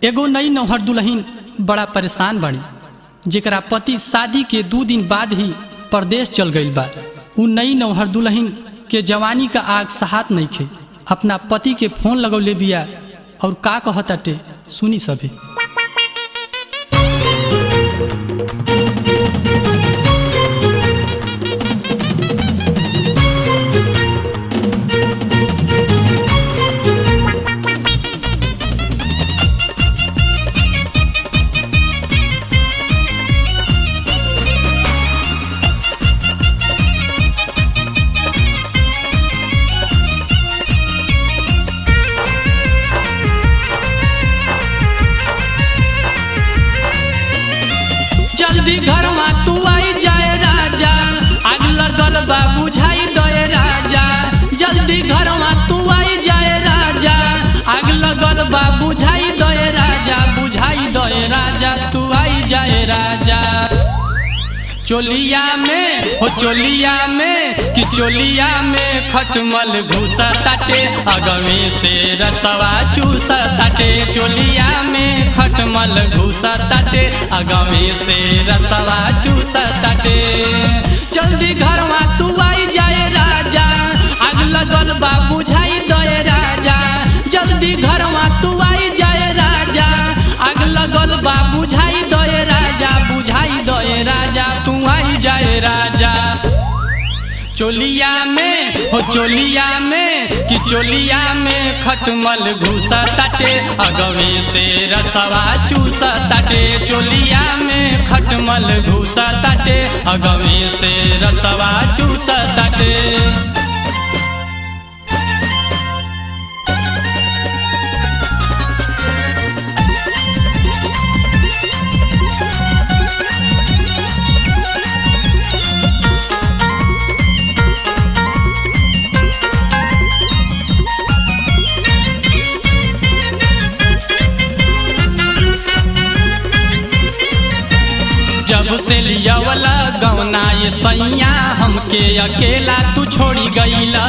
एगो नई नौहर दुल्हन बड़ा परेशान बनी, जेकरा पति शादी के 2 दिन बाद ही परदेश चल गईल बा। उ नई नौहर दुल्हन के जवानी का आग सहात नइखे। अपना पति के फोन लगौले बिया और का कहताटे सुनी सभी। जल्दी घर में तू आई जाए राजा, आग लगल बा बुझाई दे राजा। जल्दी घर में तू आई जाए राजा, आग लगल बा बुझाई दे राजा, बुझाई दे राजा, तू आई जाए राजा। चोलिया में हो चोलिया में कि चोलिया में खटमल घुसा ताटे, अगवे से रसवा चूसा ताटे। चोलिया में खटमल घुसा ताटे, अगवे से रसवा चूसा ताटे। जल्दी घर में तू आई जाए राजा, आग लगल बा बुझाई दे राजा। जल्दी घर में तू आई जाए राजा, आग लगल बा बुझाई दे राजा, बुझाई दे राजा, तू आई जाए राजा। चोलिया में हो चोलिया में कि चोलिया में खटमल घुसा ताटे, अगवे से रसवा चूसा ताटे। चोलिया में खटमल घुसा ताटे, अगवे से रसवा चूसा ताटे। जब से लिया वाला गौना ये सैया, हमके अकेला तू छोड़ी गईला।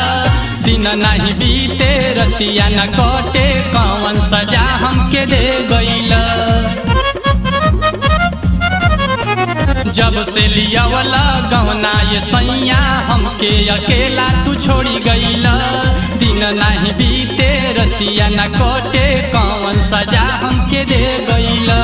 दिन नहीं बीते रतिया न कटे, कौन सजा हमके दे गईला। जब से लिया वाला गौना ये सैया, हमके अकेला तू छोड़ी गईला। दिन नहीं बीते रतिया न कटे, कौन सजा हमके दे गईला।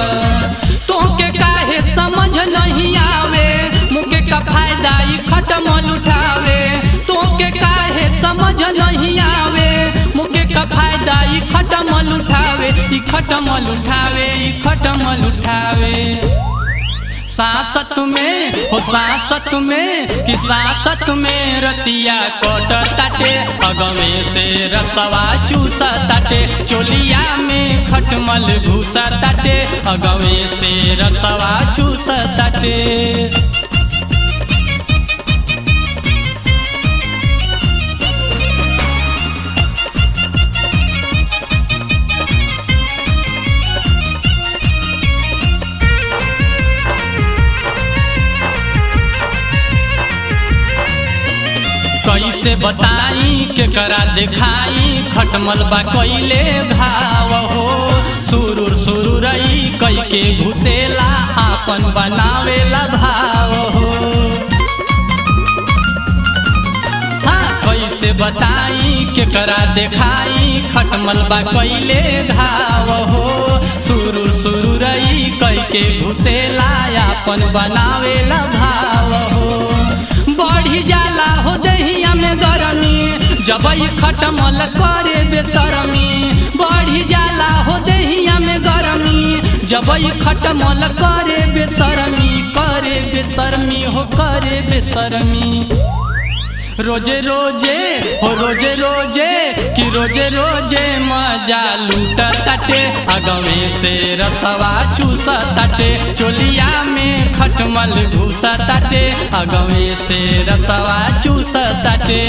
तोके काहे समझ नहीं आवे, मुके का फायदा ई खटमल उठावे। तोके काहे समझ नहीं आवे, मुके का फायदा ई खटमल उठावे, ई खटमल उठावे, ई खटमल उठावे। सांसत में हो सांसत में कि सांसत में रतिया कोट ताटे, अगवे से रसवा चूसा ताटे। चोलिया में खटमल घुसा ताटे, अगवे से रसवा चूसा ताटे। कैसे बताई केकरा दिखाई, खटमल बा कैले घाव हो। सुरुर सुरुरई कई के घुसेला, आपन बनावेला भाव हो। हाँ, कैसे बताई केकरा दिखाई, खटमल बा कैले घाव हो। सुरुर सुरुरई कई के घुसेला, आपन बनावेला भाव हो। बढ़ी जाला हो दहिया में गरमी, जब खटमल करे बेसरमी। बढ़ी जाला हो दहिया में गरमी, जब खटमल करे बेसरमी, करे बेसरमी हो करे बेसरमी। रोजे रोजे हो रोजे रोजे कि रोजे रोजे मजा लूट ताटे, अगवे से रसवा चूसा ताटे। चोलिया में खटमल घुसा ताटे, अगवे से रसवा चूसा ताटे।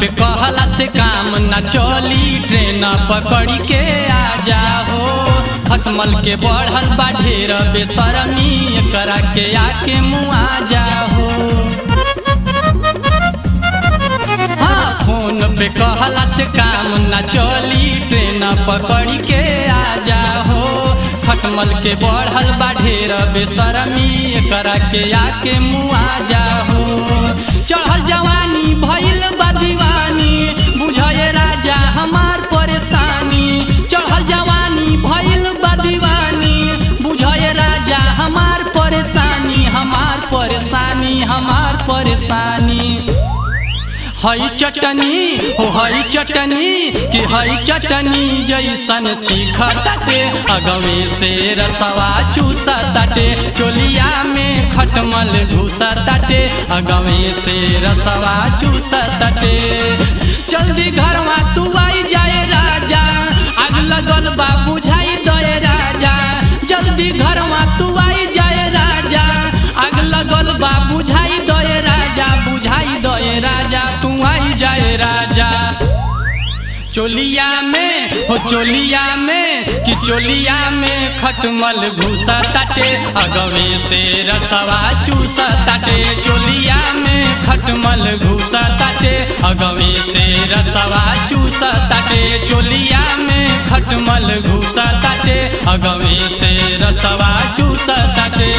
पे कहला से काम न चली, ट्रेन पकड़ी के आ जाओ। खटमल के बढ़ल बा ढेर बेशरमी, एकरा के आके मुआ जाओ। हाँ, फोन पे कहला से काम न चली, ट्रेन पकड़ी के आ जाओ। खटमल के बढ़ल बा ढेर बेशरमी, एकरा के आके मुआ जाओ। चढ़ल जवानी भइल बा दीवानी, बुझे राजा हमार परेशानी। चढ़ल जवानी भइल बा दीवानी, बुझे राजा हमार परेशानी, हमार परेशानी, हमार परेशानी। हई चटनी हो हई चटनी कि हई चटनी जैसन चीखताटे, अगवे से रसवा चूसताटे। चोलिया में खटमल घुसताटे, अगवे से रसवा चूसताटे। जल्दी घरवा तू आई जाए राजा, आग लगल बा बुझाई दे राजा। जल्दी घरवा तू आई जाए राजा, आग लगल बा बुझाई दे राजा, बुझाई दे राजा, तू आई जाए राजा। चोलिया में हो चोलिया में कि चोलिया में खटमल घुसताटे, अगवे से रसवा चूसताटे। चोलिया में खटमल घुसताटे, अगवे से रसवा चूसताटे। चोलिया में खटमल घुसताटे, अगवे से रसवा चूसताटे।